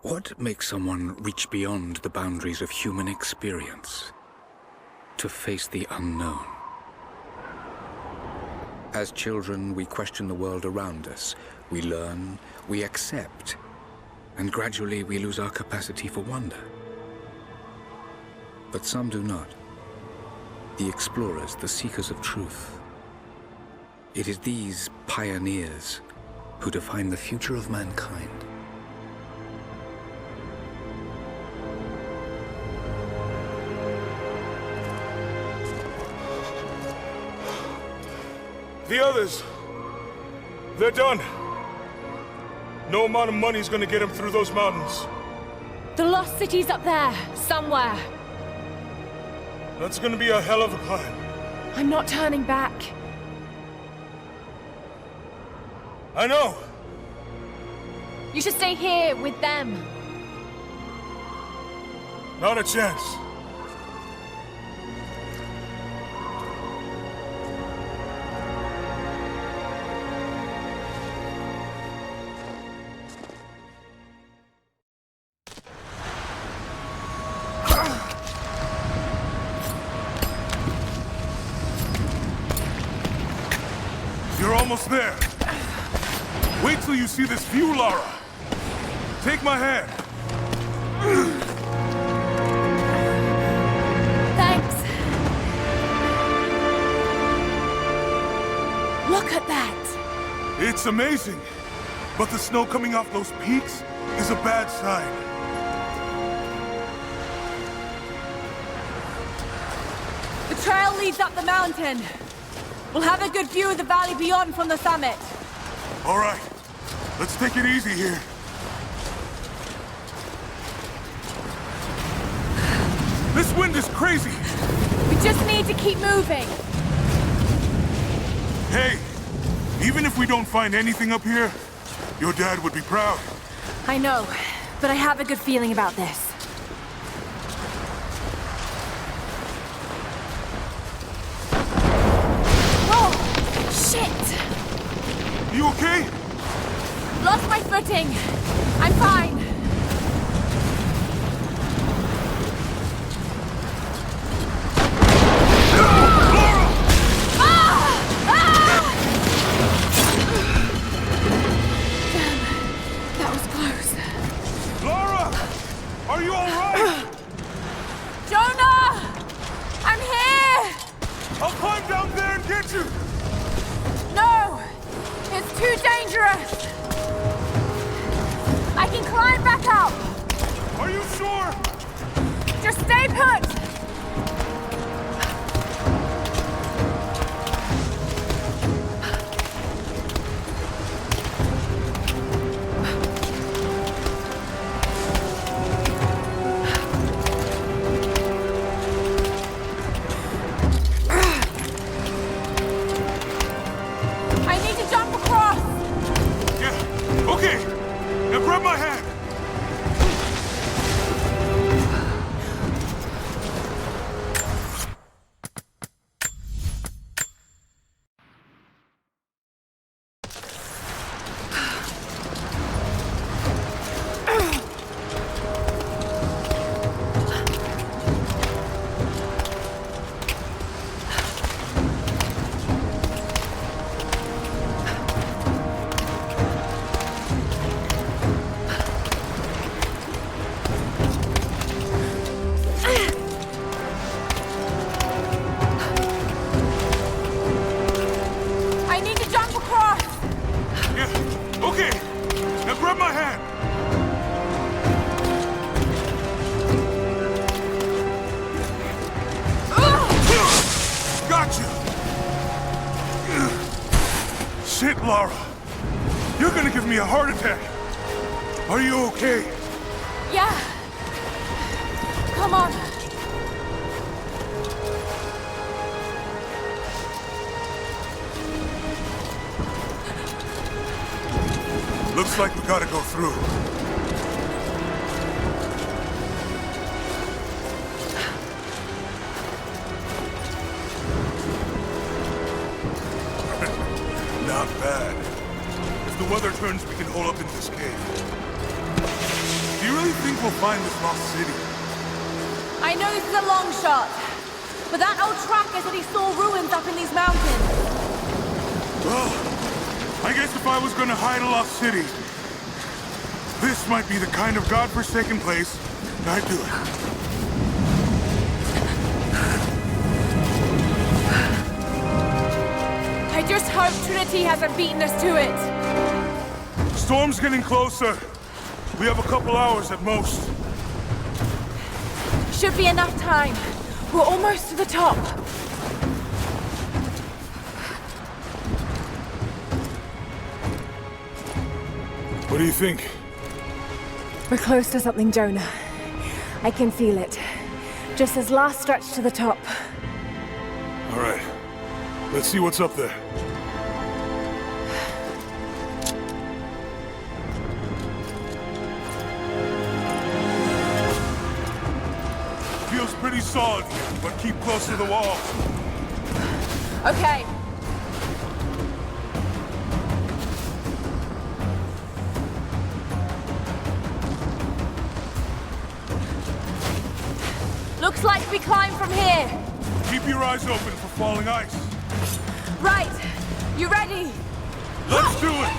What makes someone reach beyond the boundaries of human experience to face the unknown? As children, we question the world around us. We learn, we accept, and gradually we lose our capacity for wonder. But some do not. The explorers, the seekers of truth. It is these pioneers who define the future of mankind. The others, they're done. No amount of money's gonna get them through those mountains. The lost city's up there, somewhere. That's gonna be a hell of a climb. I'm not turning back. I know. You should stay here with them. Not a chance. You're almost there. Wait till you see this view, Lara. Take my hand. Thanks. Look at that. It's amazing. But the snow coming off those peaks is a bad sign. The trail leads up the mountain. We'll have a good view of the valley beyond from the summit. All right. Let's take it easy here. This wind is crazy. We just need to keep moving. Hey, even if we don't find anything up here, your dad would be proud. I know, but I have a good feeling about this. Shit! You okay? Lost my footing. I'm fine. Lara! Damn, that was close. Lara! Are you all right? Jonah! I'm here! I'll climb down there and get you! No! It's too dangerous! I can climb back up! Are you sure? Just stay put! I need to jump across! Yeah, okay. Now grab my hand. I need to jump across! Yeah, okay. Now grab my hand. Gotcha. Shit, Lara. You're gonna give me a heart attack. Are you okay? Yeah. Come on. Looks like we gotta go through. Not bad. If the weather turns, we can hole up in this cave. Do you think we'll find this lost city? I know this is a long shot, but that old tracker said he saw ruins up in these mountains. Well, I guess if I was gonna hide a lost city, this might be the kind of godforsaken place I'd do it. I just hope Trinity hasn't beaten us to it. Storm's getting closer. We have a couple hours at most. Should be enough time. We're almost to the top. What do you think? We're close to something, Jonah. I can feel it. Just this last stretch to the top. All right. Let's see what's up there. Feels pretty solid here, but keep close to the wall. Okay. Looks like we climb from here. Keep your eyes open for falling ice. Right. You ready? Let's do it!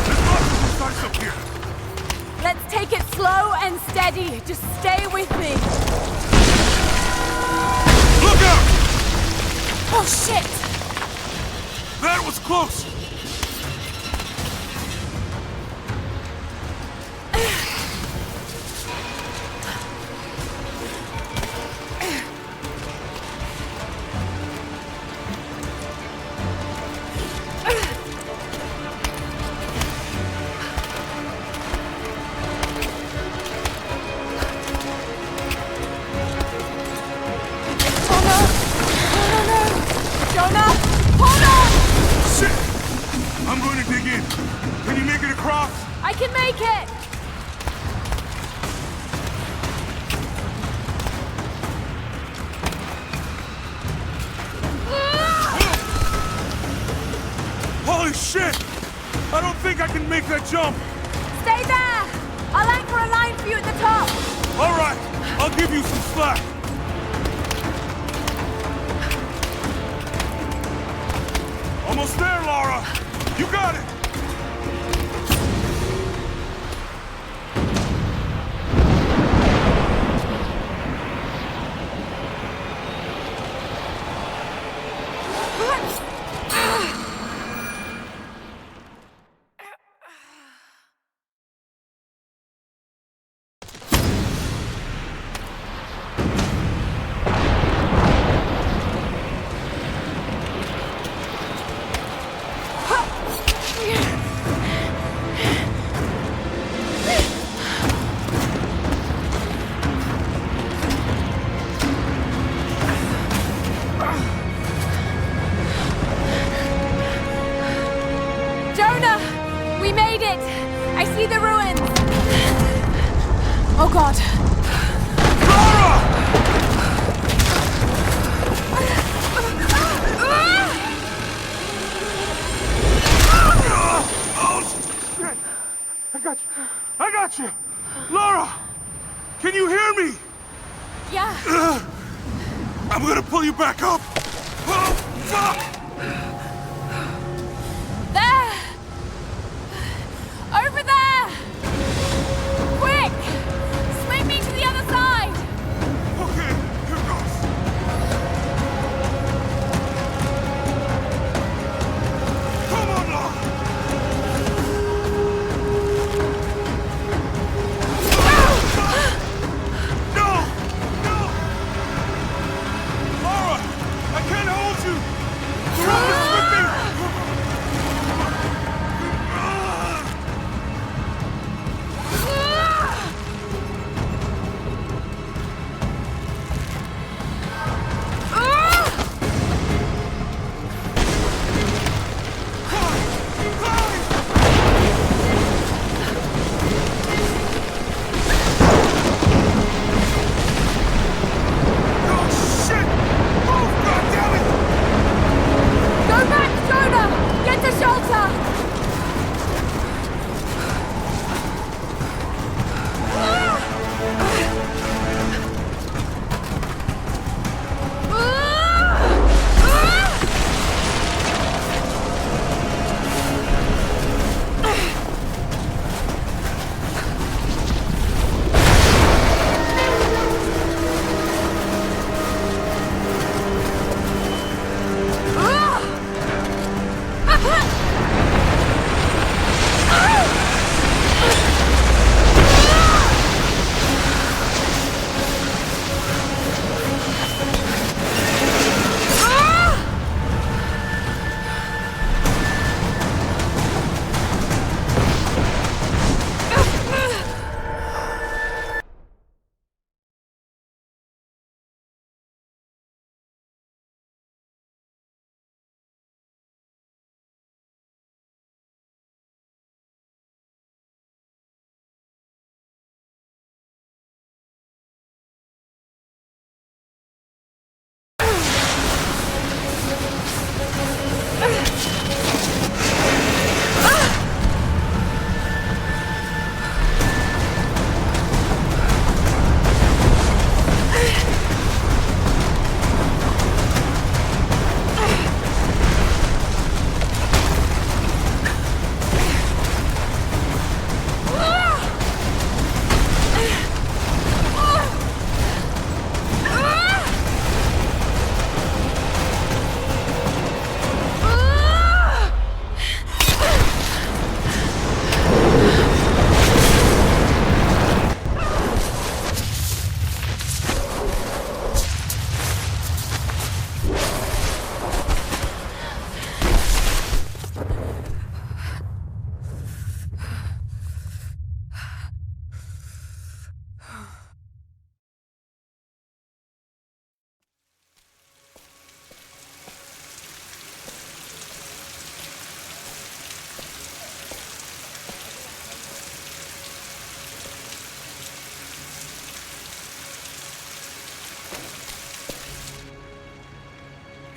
There's lots of ice up here. Let's take it slow and steady. Just stay with me. Look out! Oh, shit! That was close! I can make it! Holy shit! I don't think I can make that jump! Stay there! I'll anchor a line for you at the top! Alright, I'll give you some slack! Almost there, Lara! You got it! Oh God! Lara! Oh, shit! I got you! Lara! Can you hear me? Yeah. I'm gonna pull you back up! Oh, fuck! There! Over there! Quick! Swing me to the other side! Okay, here goes. Come on, Lara! No! No! Lara! I can't hold you!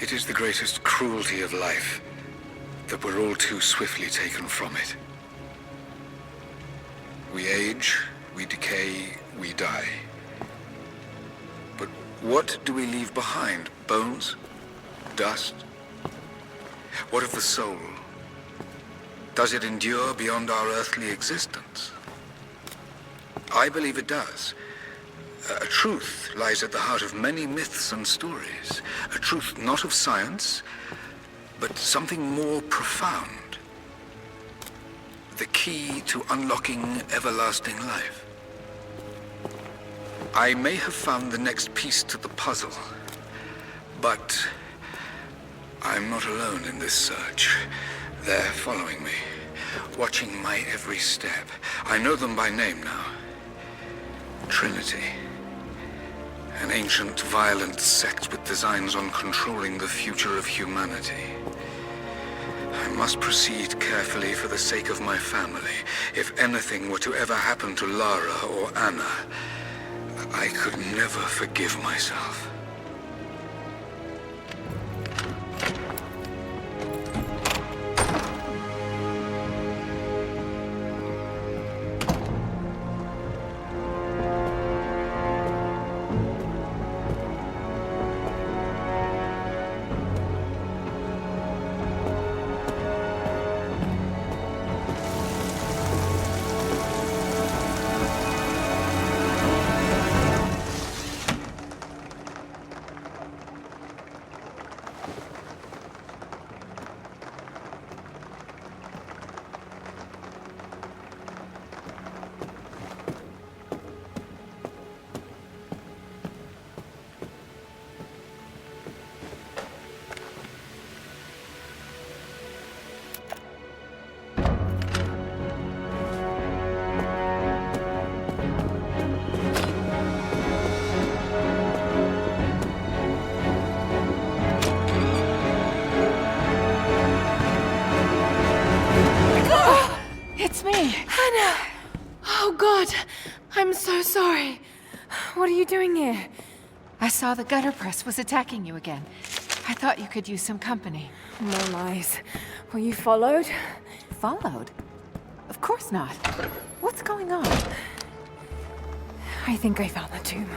It is the greatest cruelty of life that we're all too swiftly taken from it. We age, we decay, we die. But what do we leave behind? Bones? Dust? What of the soul? Does it endure beyond our earthly existence? I believe it does. A truth lies at the heart of many myths and stories. A truth not of science, but something more profound. The key to unlocking everlasting life. I may have found the next piece to the puzzle, but I'm not alone in this search. They're following me, watching my every step. I know them by name now. Trinity. An ancient, violent sect with designs on controlling the future of humanity. I must proceed carefully for the sake of my family. If anything were to ever happen to Lara or Anna, I could never forgive myself. It's me. Hannah! Oh, God. I'm so sorry. What are you doing here? I saw the gutter press was attacking you again. I thought you could use some company. More lies. Were you followed? Followed? Of course not. What's going on? I think I found the tomb.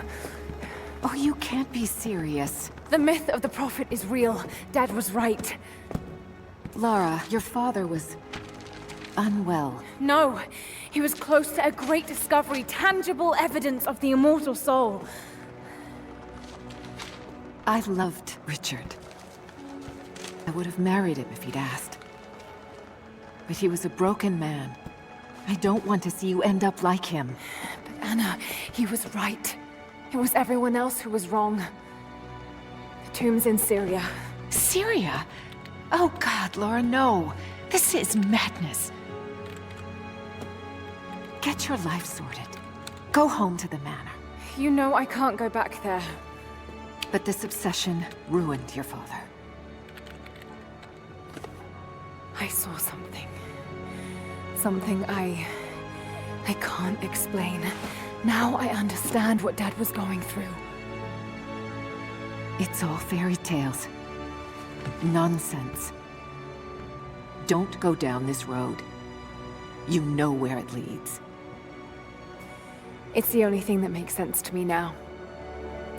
Oh, you can't be serious. The myth of the Prophet is real. Dad was right. Lara, your father was unwell. No, he was close to a great discovery, tangible evidence of the immortal soul. I loved Richard. I would have married him if he'd asked. But he was a broken man. I don't want to see you end up like him. But Anna, he was right. It was everyone else who was wrong. The tomb's in Syria. Syria? Oh God, Laura, no. This is madness. Get your life sorted. Go home to the manor. You know I can't go back there. But this obsession ruined your father. I saw something. Something I can't explain. Now I understand what Dad was going through. It's all fairy tales. Nonsense. Don't go down this road. You know where it leads. It's the only thing that makes sense to me now.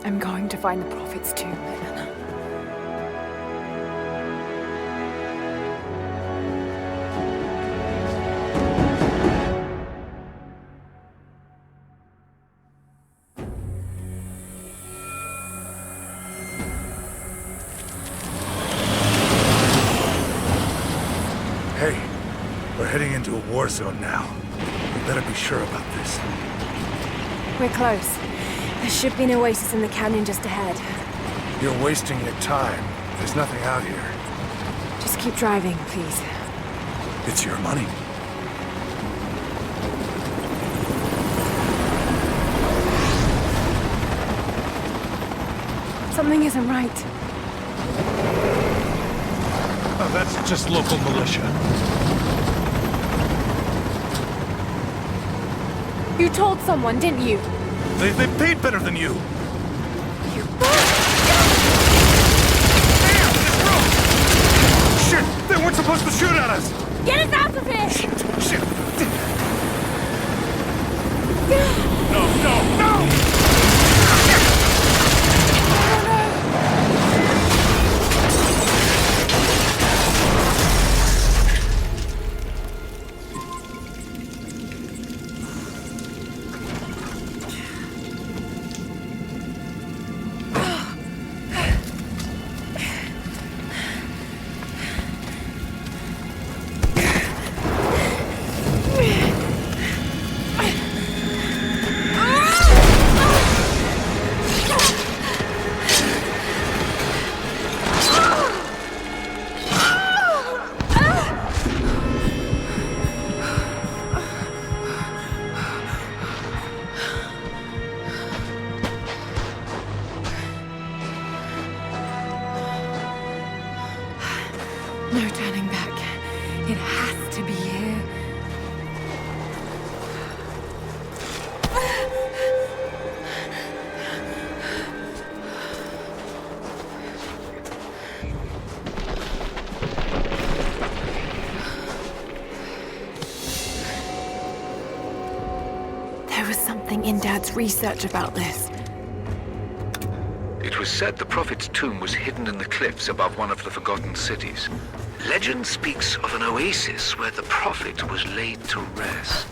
I'm going to find the Prophet's tomb, Anna. Hey, we're heading into a war zone now. We better be sure about this. We're close. There should be an oasis in the canyon just ahead. You're wasting your time. There's nothing out here. Just keep driving, please. It's your money. Something isn't right. Oh, that's just local militia. You told someone, didn't you? They paid better than you. You... at us! Get us out of here! Shit! No, no, no! No turning back. It has to be here. There was something in Dad's research about this. It was said the Prophet's tomb was hidden in the cliffs above one of the forgotten cities. Legend speaks of an oasis where the Prophet was laid to rest.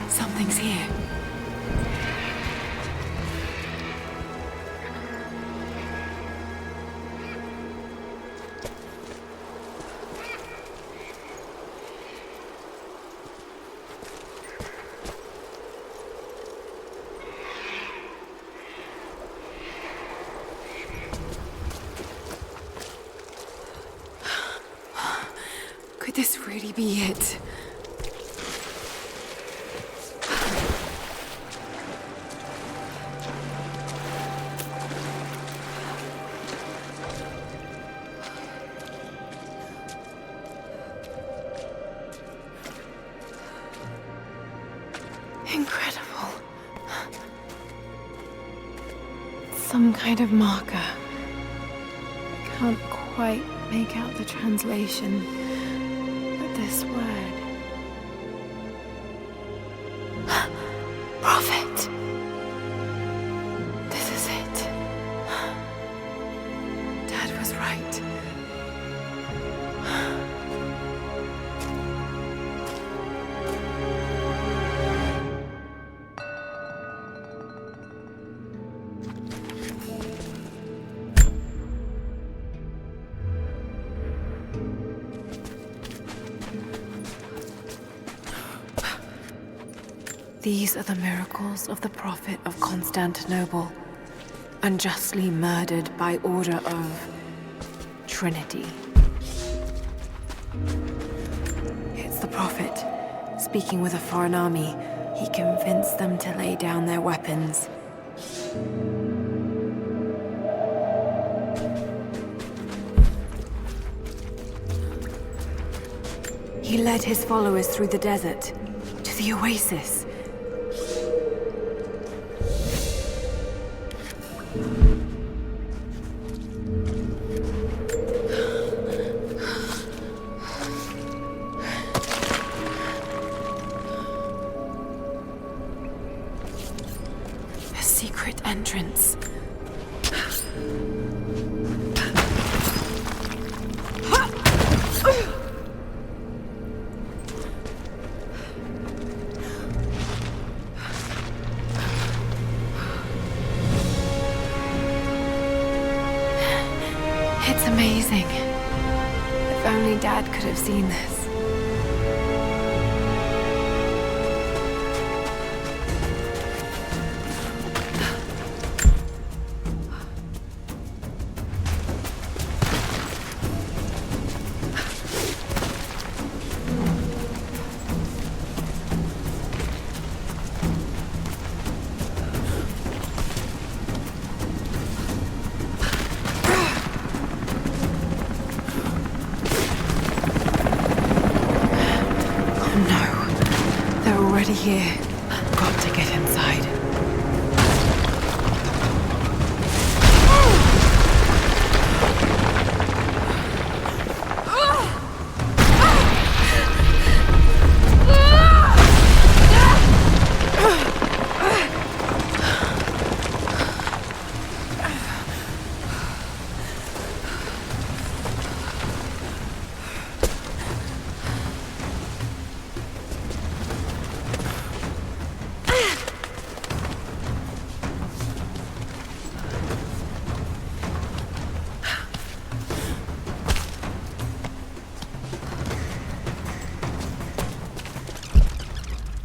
Something's here. Could this really be it? Incredible. Some kind of marker. I can't quite make out the translation, but this word. Prophet. This is it. Dad was right. These are the miracles of the Prophet of Constantinople, unjustly murdered by order of Trinity. It's the Prophet, speaking with a foreign army. He convinced them to lay down their weapons. He led his followers through the desert to the oasis. A secret entrance. It's amazing. If only Dad could have seen this. here. Got to get inside.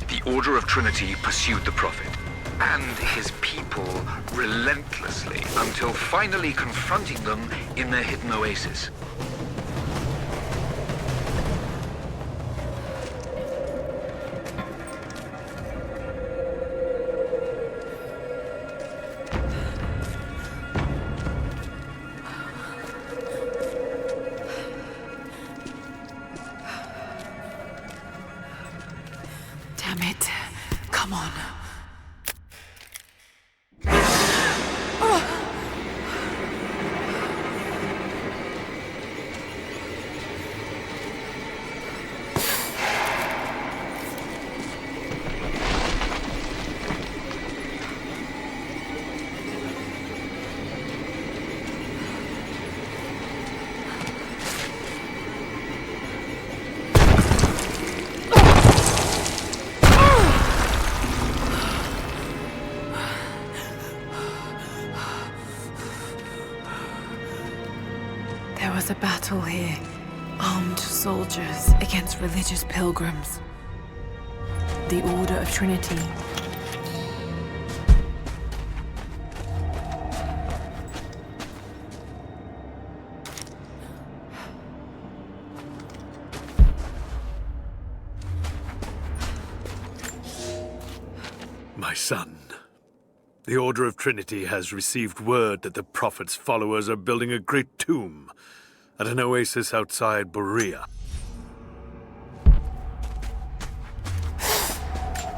The Order of Trinity pursued the Prophet and his people relentlessly until finally confronting them in their hidden oasis. Damn it. Come on. There was a battle here. Armed soldiers against religious pilgrims. The Order of Trinity. My son, the Order of Trinity has received word that the Prophet's followers are building a great tomb at an oasis outside Siberia.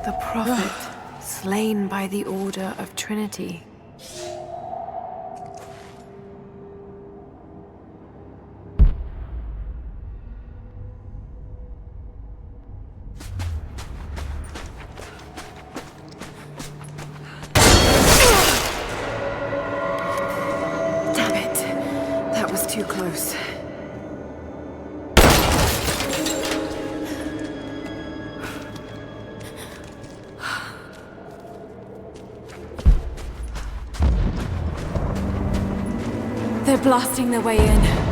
The Prophet, slain by the Order of Trinity. Damn it. That was too close. They're blasting their way in.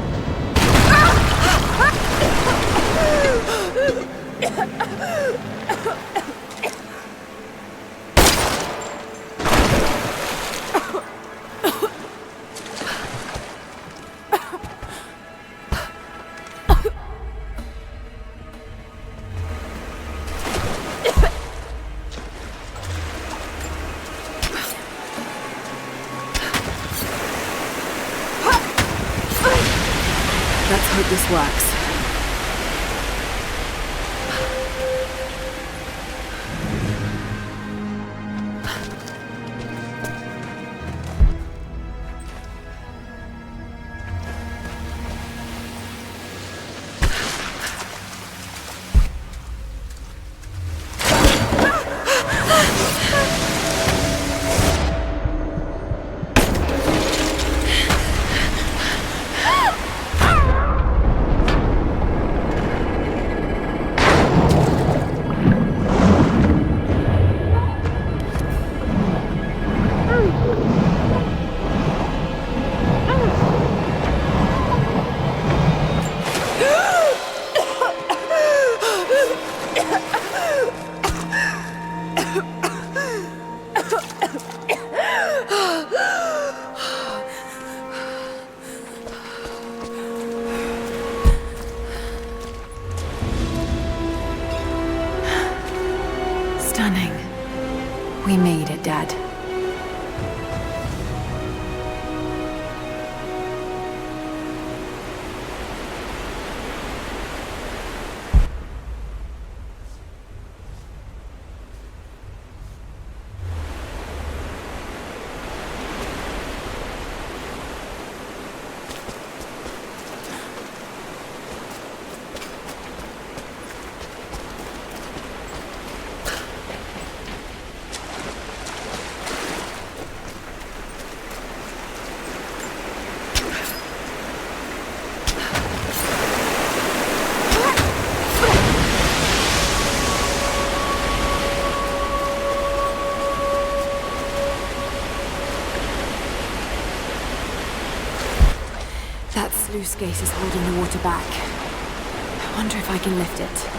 Let's hope this works. Stunning. We made it, Dad. That sluice gate is holding the water back. I wonder if I can lift it.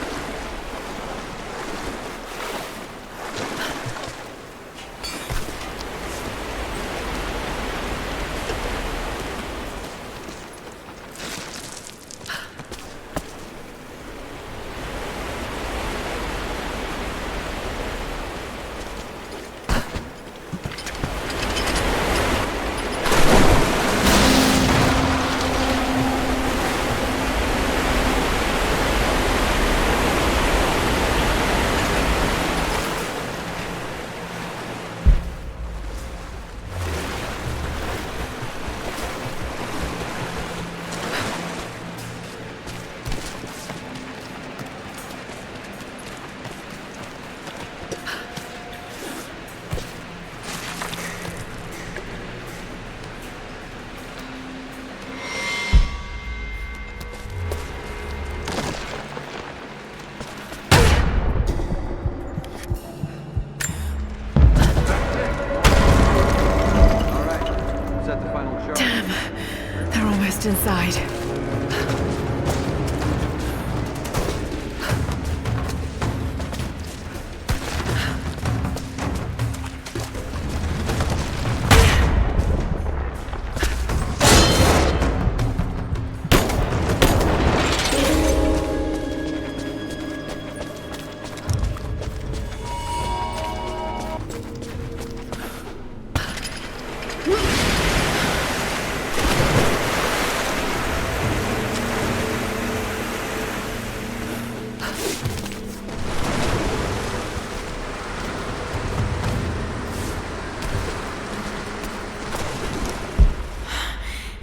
They're almost inside.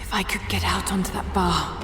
If I could get out onto that bar.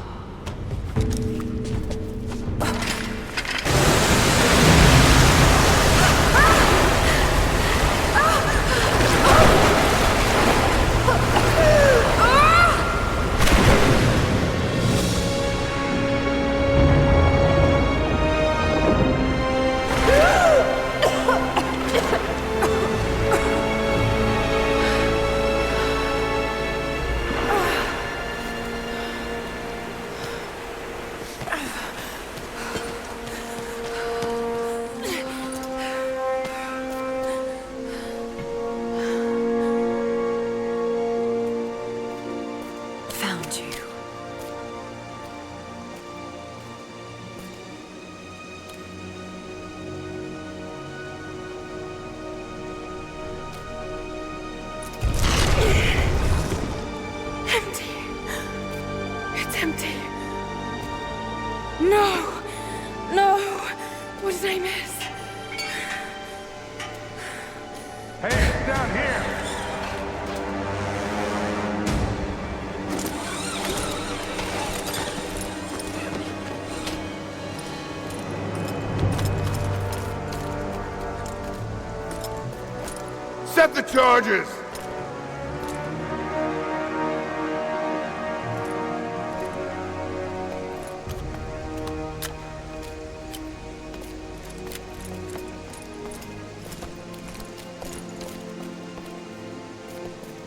Set the charges!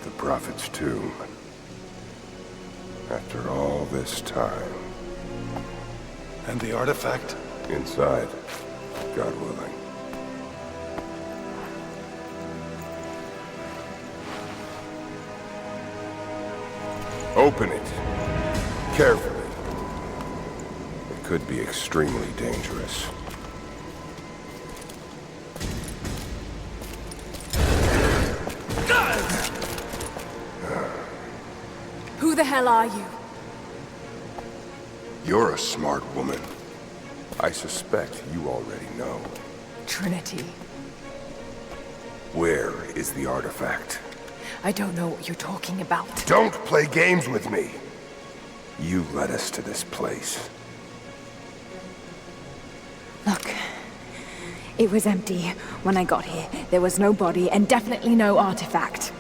The Prophet's tomb. After all this time. And the artifact? Inside, God willing. Open it. Carefully. It could be extremely dangerous. Who the hell are you? You're a smart woman. I suspect you already know. Trinity. Where is the artifact? I don't know what you're talking about. Don't play games with me! You led us to this place. Look, it was empty when I got here. There was no body and definitely no artifact.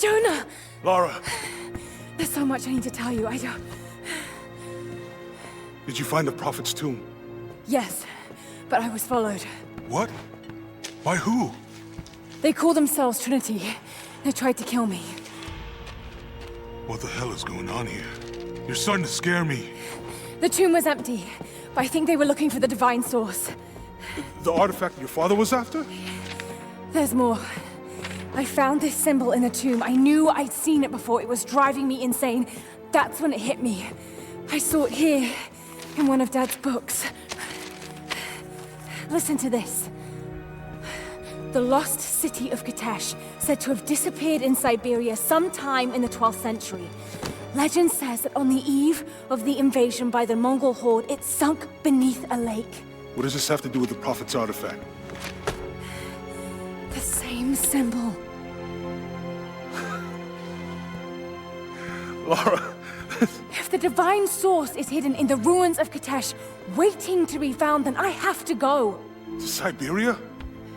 Jonah! Lara, There's so much I need to tell you. I don't... did you find the Prophet's tomb? Yes, but I was followed. What? By who? They call themselves Trinity. They tried to kill me. What the hell is going on here? You're starting to scare me. The tomb was empty, but I think they were looking for the divine source. The artifact your father was after? There's more. I found this symbol in the tomb. I knew I'd seen it before. It was driving me insane. That's when it hit me. I saw it here, in one of Dad's books. Listen to this. The lost city of Katesh, said to have disappeared in Siberia sometime in the 12th century. Legend says that on the eve of the invasion by the Mongol horde, it sunk beneath a lake. What does this have to do with the Prophet's artifact? The same symbol. Lara, If the divine source is hidden in the ruins of Katesh, waiting to be found, then I have to go. to Siberia?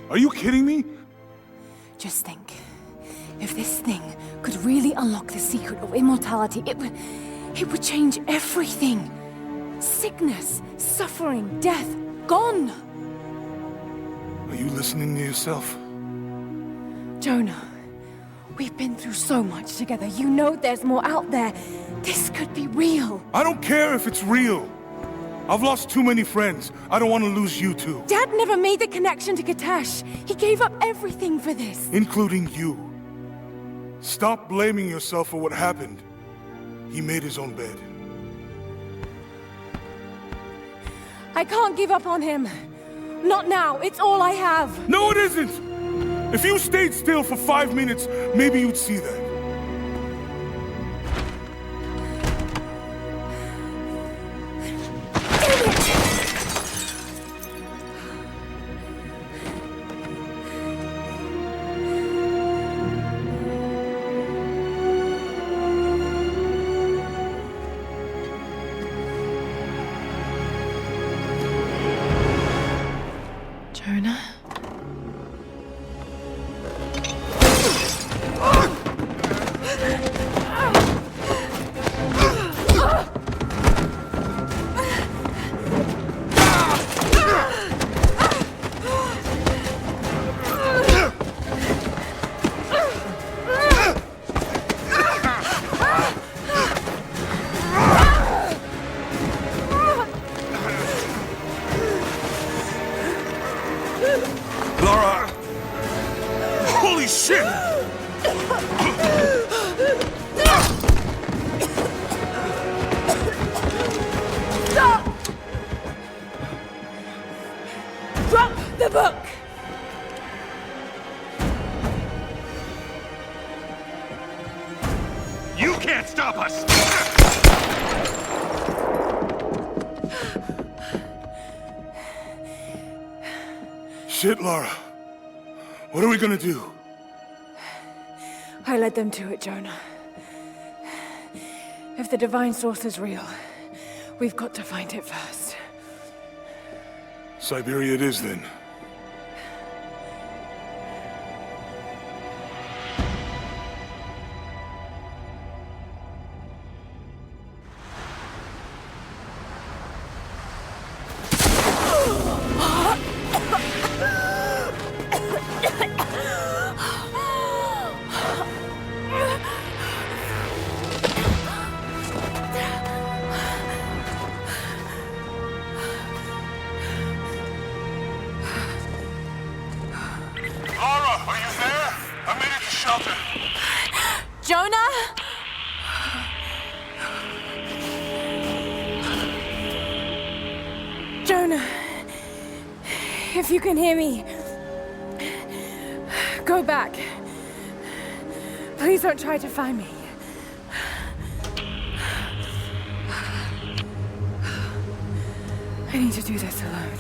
Are you kidding me? Just think. If this thing could really unlock the secret of immortality, it would change everything. Sickness, suffering, death, gone. Are you listening to yourself? Jonah, we've been through so much together. You know there's more out there. This could be real. I don't care if it's real. I've lost too many friends. I don't want to lose you too. Dad never made the connection to Katesh. He gave up everything for this. Including you. Stop blaming yourself for what happened. He made his own bed. I can't give up on him. Not now. It's all I have. No, it isn't! If you stayed still for 5 minutes, maybe you'd see that. Jonah? Lara! Holy shit! Stop! Drop the book! You can't stop us! Shit, Lara. What are we gonna do? I led them to it, Jonah. If the divine source is real, we've got to find it first. Siberia it is, then. Lara, are you there? I made it to shelter. Jonah? Jonah, if you can hear me, go back. Please don't try to find me. I need to do this alone.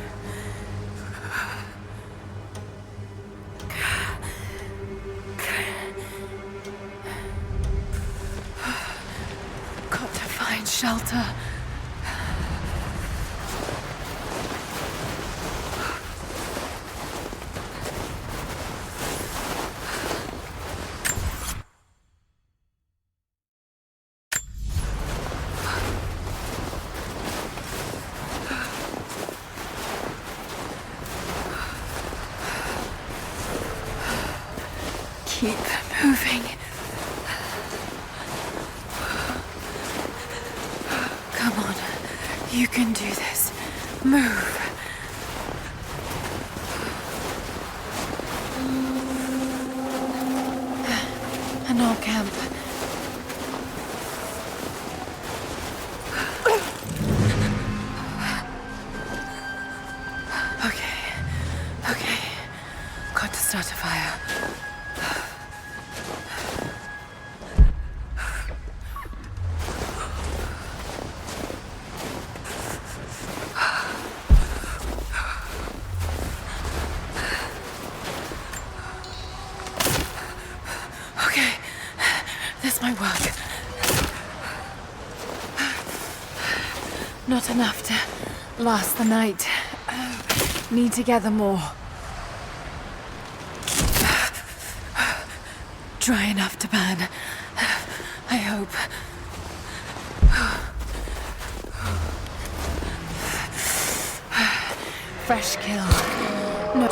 Got to find shelter. Keep moving. Come on. You can do this. Move. An old camp. Okay. Got to start a fire. Okay, this might work. Not enough to last the night. Need to gather more. Dry enough to burn. I hope. Fresh kill. No.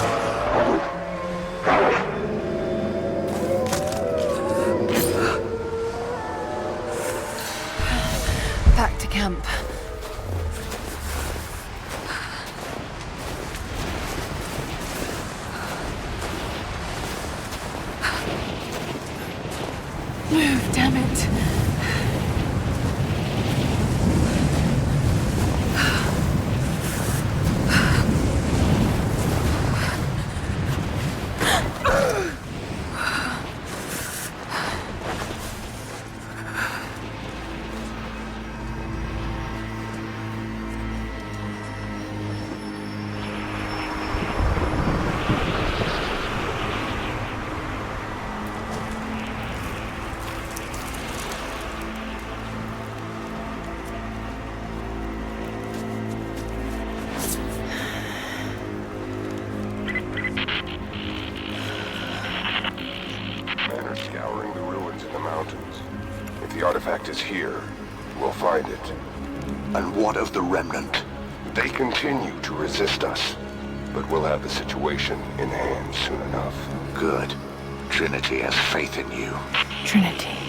Back to camp. Move, damn it. Scouring the ruins in the mountains. If the artifact is here, we'll find it. And what of the remnant? They continue to resist us, but we'll have the situation in hand soon enough. Good. Trinity has faith in you. Trinity.